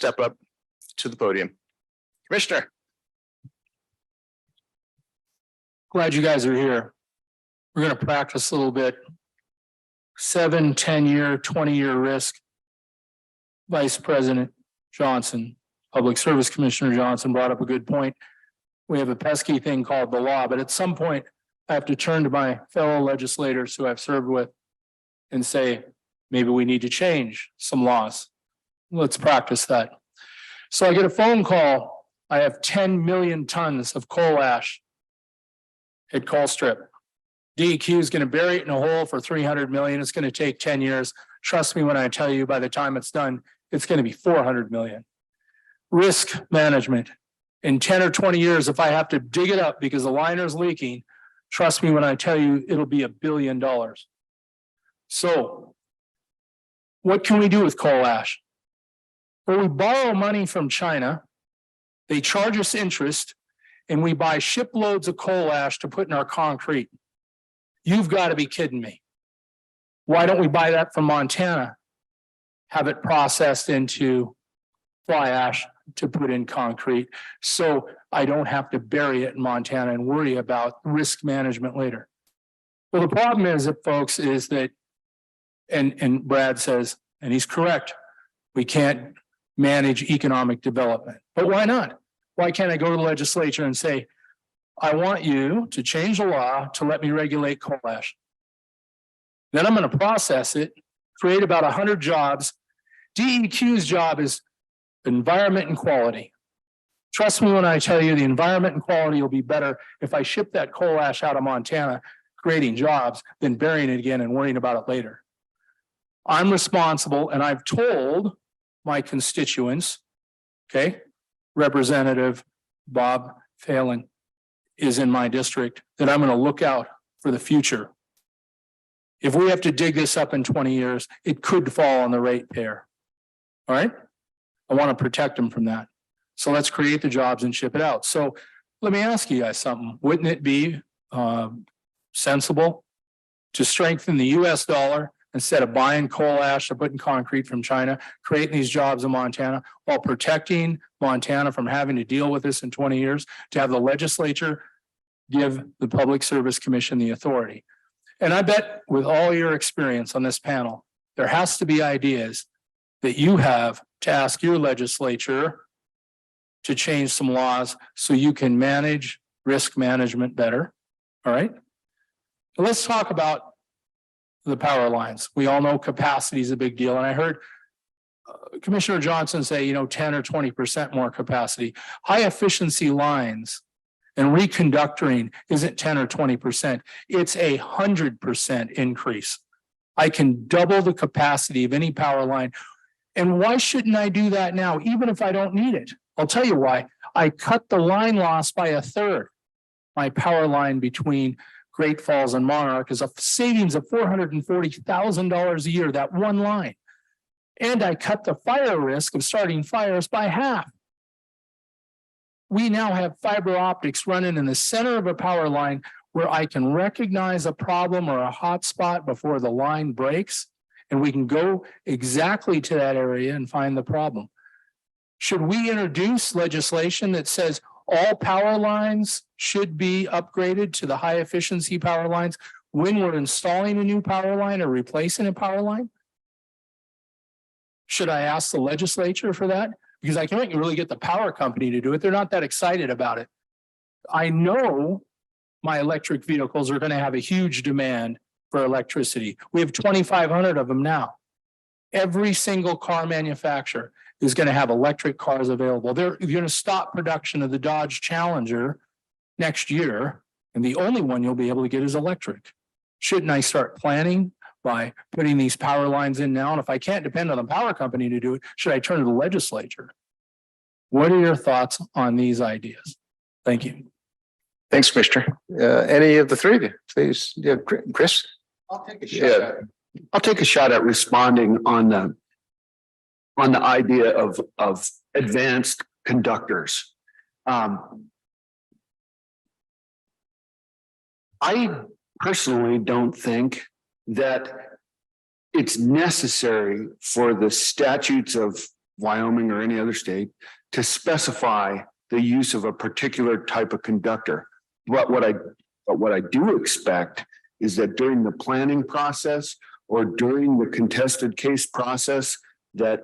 step up to the podium. Commissioner. Glad you guys are here. We're going to practice a little bit. 7, 10-year, 20-year risk. Vice President Johnson, Public Service Commissioner Johnson brought up a good point. We have a pesky thing called the law, but at some point I have to turn to my fellow legislators who I've served with and say, maybe we need to change some laws. Let's practice that. So I get a phone call. I have 10 million tons of coal ash at Colstrip. DEQ is going to bury it in a hole for 300 million. It's going to take 10 years. Trust me when I tell you, by the time it's done, it's going to be 400 million. Risk management. In 10 or 20 years, if I have to dig it up because the liner's leaking, trust me when I tell you, it'll be $1 billion. So what can we do with coal ash? Well, we borrow money from China. They charge us interest, and we buy shiploads of coal ash to put in our concrete. You've got to be kidding me. Why don't we buy that from Montana? Have it processed into fly ash to put in concrete, so I don't have to bury it in Montana and worry about risk management later. Well, the problem is that, folks, is that, and Brad says, and he's correct, we can't manage economic development. But why not? Why can't I go to the legislature and say, I want you to change the law to let me regulate coal ash? Then I'm going to process it, create about 100 jobs. DEQ's job is environment and quality. Trust me when I tell you the environment and quality will be better if I ship that coal ash out of Montana, creating jobs, than burying it again and worrying about it later. I'm responsible, and I've told my constituents, okay, Representative Bob Phelan is in my district, that I'm going to look out for the future. If we have to dig this up in 20 years, it could fall on the ratepayer. All right? I want to protect them from that. So let's create the jobs and ship it out. So let me ask you guys something. Wouldn't it be sensible to strengthen the US dollar instead of buying coal ash or putting concrete from China, creating these jobs in Montana while protecting Montana from having to deal with this in 20 years, to have the legislature give the Public Service Commission the authority? And I bet with all your experience on this panel, there has to be ideas that you have to ask your legislature to change some laws so you can manage risk management better. All right. So let's talk about the power lines. We all know capacity is a big deal. And I heard Commissioner Johnson say, 10 or 20% more capacity. High efficiency lines and reconductoring isn't 10 or 20%. It's 100% increase. I can double the capacity of any power line. And why shouldn't I do that now, even if I don't need it? I'll tell you why. I cut the line loss by 1/3. My power line between Great Falls and Monarch is a savings of $440,000 a year, that one line. And I cut the fire risk of starting fires by half. We now have fiber optics running in the center of a power line where I can recognize a problem or a hot spot before the line breaks, and we can go exactly to that area and find the problem. Should we introduce legislation that says all power lines should be upgraded to the high efficiency power lines when we're installing a new power line or replacing a power line? Should I ask the legislature for that? Because I can't really get the power company to do it. They're not that excited about it. I know my electric vehicles are going to have a huge demand for electricity. We have 2,500 of them now. Every single car manufacturer is going to have electric cars available. They're going to stop production of the Dodge Challenger next year, and the only one you'll be able to get is electric. Shouldn't I start planning by putting these power lines in now? And if I can't depend on the power company to do it, should I turn to the legislature? What are your thoughts on these ideas? Thank you. Thanks, Commissioner. Any of the three of you, please. Yeah, Chris? I'll take a shot. I'll take a shot at responding on the idea of advanced conductors. I personally don't think that it's necessary for the statutes of Wyoming or any other state to specify the use of a particular type of conductor. But what I do expect is that during the planning process or during the contested case process that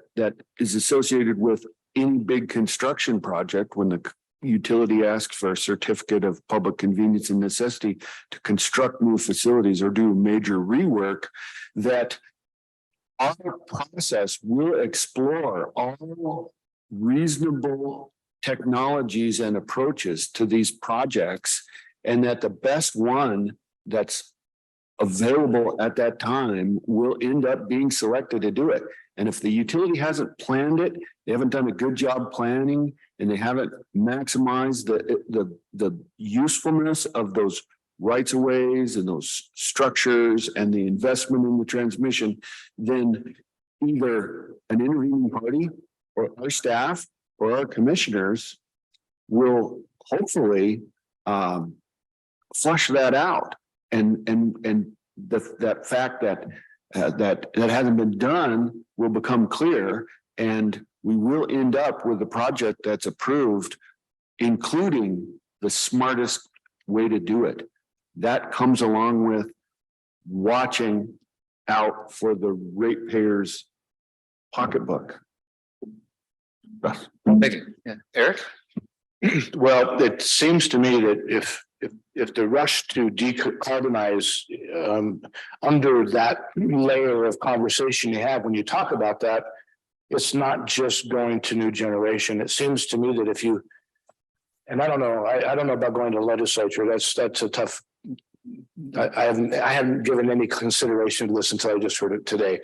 is associated with any big construction project, when the utility asks for a certificate of public convenience and necessity to construct new facilities or do major rework, that our process will explore all reasonable technologies and approaches to these projects, and that the best one that's available at that time will end up being selected to do it. And if the utility hasn't planned it, they haven't done a good job planning, and they haven't maximized the usefulness of those rights of ways and those structures and the investment in the transmission, then either an intervening party or our staff or our commissioners will hopefully flush that out. And that fact that hasn't been done will become clear, and we will end up with a project that's approved, including the smartest way to do it. That comes along with watching out for the ratepayers' pocketbook. Thank you. Yeah. Eric? Well, it seems to me that if the rush to decarbonize under that layer of conversation you have when you talk about that, it's not just going to new generation. It seems to me that if you, and I don't know, I don't know about going to legislature. That's a tough. I haven't given any consideration to this until I just heard it today.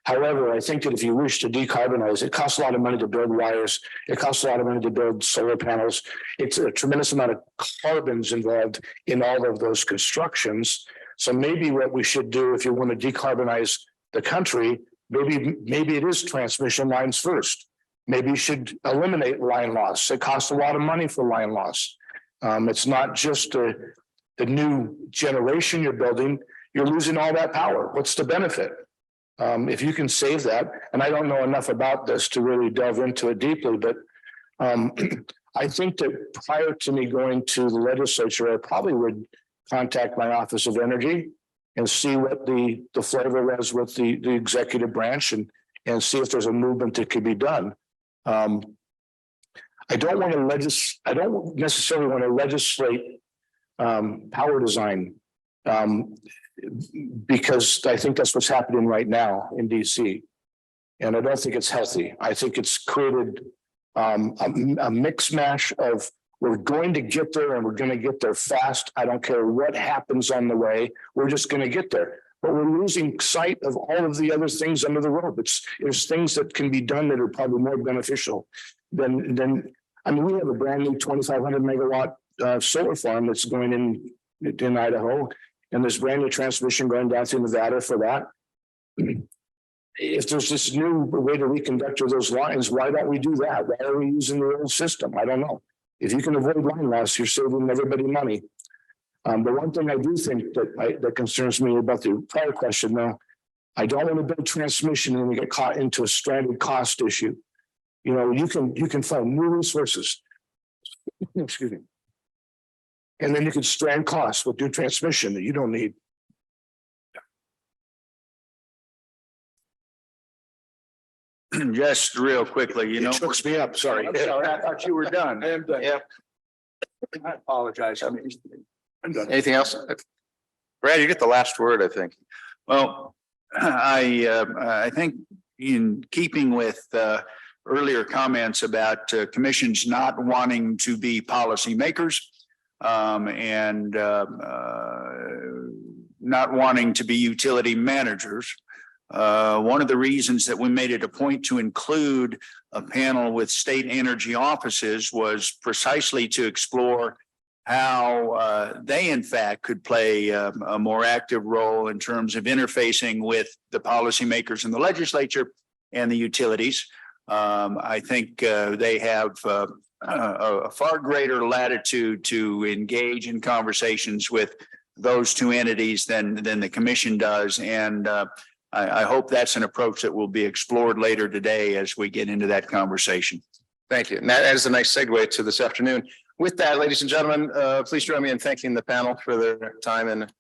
However, I think that if you wish to decarbonize, it costs a lot of money to build wires. It costs a lot of money to build solar panels. It's a tremendous amount of carbons involved in all of those constructions. So maybe what we should do, if you want to decarbonize the country, maybe it is transmission lines first. Maybe you should eliminate line loss. It costs a lot of money for line loss. It's not just the new generation you're building. You're losing all that power. What's the benefit? If you can save that, and I don't know enough about this to really delve into it deeply, but I think that prior to me going to the legislature, I probably would contact my Office of Energy and see what the flavor was with the executive branch and see if there's a movement that could be done. I don't necessarily want to legislate power design. Because I think that's what's happening right now in DC. And I don't think it's healthy. I think it's created a mix mash of we're going to get there and we're going to get there fast. I don't care what happens on the way. We're just going to get there. But we're losing sight of all of the other things under the road. There's things that can be done that are probably more beneficial than I mean, we have a brand new 2,500 megawatt solar farm that's going in Idaho. And there's brand new transmission going down through Nevada for that. If there's this new way to reconductor those lines, why don't we do that? Why are we using the old system? I don't know. If you can avoid line loss, you're saving everybody money. The one thing I do think that concerns me about the prior question, though, I don't want to build transmission and we get caught into a stranded cost issue. You know, you can find new resources. Excuse me. And then you can strand costs with new transmission that you don't need. Just real quickly, you know. It chokes me up, sorry. I'm sorry, I thought you were done. I am done. Yeah. I apologize. I'm done. Anything else? Brad, you get the last word, I think. Well, I think in keeping with earlier comments about commissions not wanting to be policymakers and not wanting to be utility managers. One of the reasons that we made it a point to include a panel with state energy offices was precisely to explore how they in fact could play a more active role in terms of interfacing with the policymakers in the legislature and the utilities. I think they have a far greater latitude to engage in conversations with those two entities than the commission does. And I hope that's an approach that will be explored later today as we get into that conversation. Thank you. And that is a nice segue to this afternoon. With that, ladies and gentlemen, please join me in thanking the panel for their time and